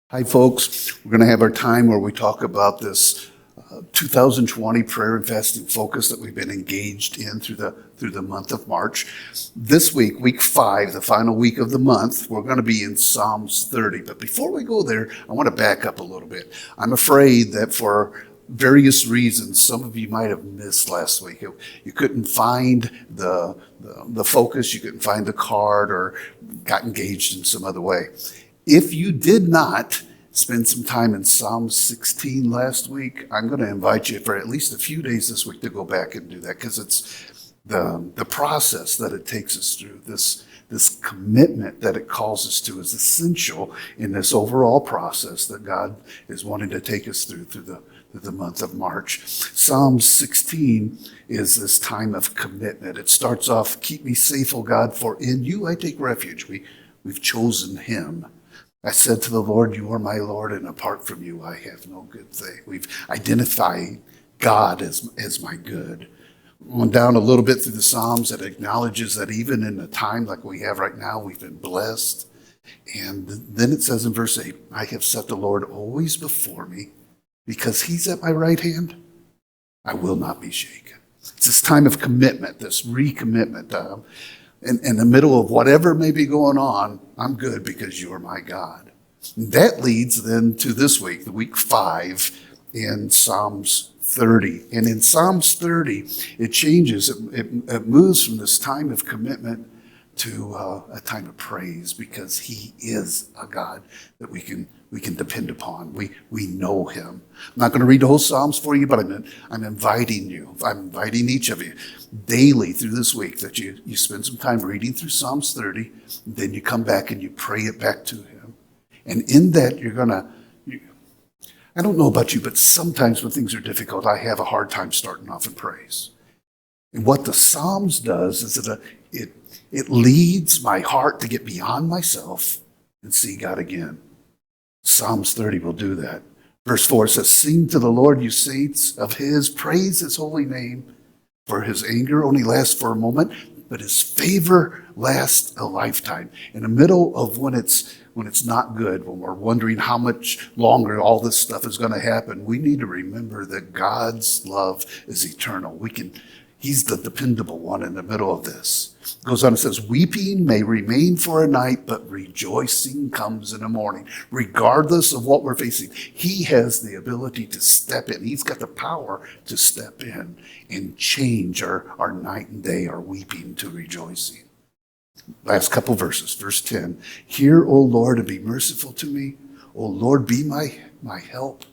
Hi, folks. We're going to have our time where we talk about this 2020 prayer and fasting focus that we've been engaged in through the month of March. This week, week 5, the final week of the month, we're going to be in Psalms 30. But before we go there, I want to back up a little bit. I'm afraid that for various reasons, some of you might have missed last week. You couldn't find the focus, you couldn't find the card, or got engaged in some other way. If you did not spend some time in Psalm 16 last week, I'm going to invite you for at least a few days this week to go back and do that, because it's the process that it takes us through, this commitment that it calls us to is essential in this overall process that God is wanting to take us through the month of March. Psalm 16 is this time of commitment. It starts off, "Keep me safe, O God, for in you I take refuge." We've chosen him. "I said to the Lord, you are my Lord, and apart from you, I have no good thing." We've identified God as my good. On down a little bit through the Psalms, it acknowledges that even in a time like we have right now, we've been blessed. And then it says in verse 8, "I have set the Lord always before me, because he's at my right hand, I will not be shaken." It's this time of commitment, this recommitment. In the middle of whatever may be going on, I'm good because you are my God. And that leads then to this week, the week 5 in Psalms 30. And in Psalms 30, it changes. It moves from this time of commitment to a time of praise, because he is a God that we can depend upon. We know him. I'm not going to read the whole Psalms for you, but I'm inviting you. I'm inviting each of you daily through this week that you spend some time reading through Psalms 30, then you come back and you pray it back to him. And in that, I don't know about you, but sometimes when things are difficult, I have a hard time starting off in praise. And what the Psalms does is that it leads my heart to get beyond myself and see God again. Psalms 30 will do that. Verse 4 says, "Sing to the Lord, you saints of his, praise his holy name. For his anger only lasts for a moment, but his favor lasts a lifetime." In the middle of when it's not good, when we're wondering how much longer all this stuff is going to happen, we need to remember that God's love is eternal. He's the dependable one in the middle of this. It goes on and says, "Weeping may remain for a night, but rejoicing comes in the morning." Regardless of what we're facing, he has the ability to step in. He's got the power to step in and change our night and day, our weeping to rejoicing. Last couple verses, verse 10. "Hear, O Lord, and be merciful to me. O Lord, be my help.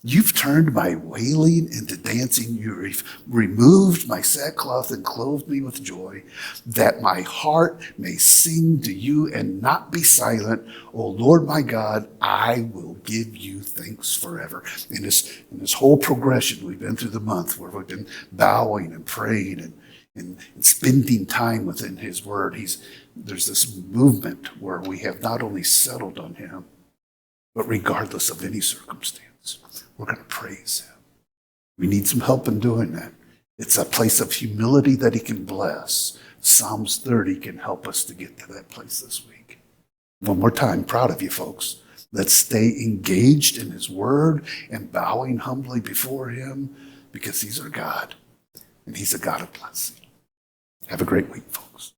You've turned my wailing into dancing. You removed my sackcloth and clothed me with joy, that my heart may sing to you and not be silent. O Lord my God, I will give you thanks forever." In this whole progression we've been through the month, where we've been bowing and praying and spending time within his word, there's this movement where we have not only settled on him, but regardless of any circumstance, we're going to praise him. We need some help in doing that. It's a place of humility that he can bless. Psalms 30 can help us to get to that place this week. One more time, proud of you folks. Let's stay engaged in his word and bowing humbly before him, because he's our God, and he's a God of blessing. Have a great week, folks.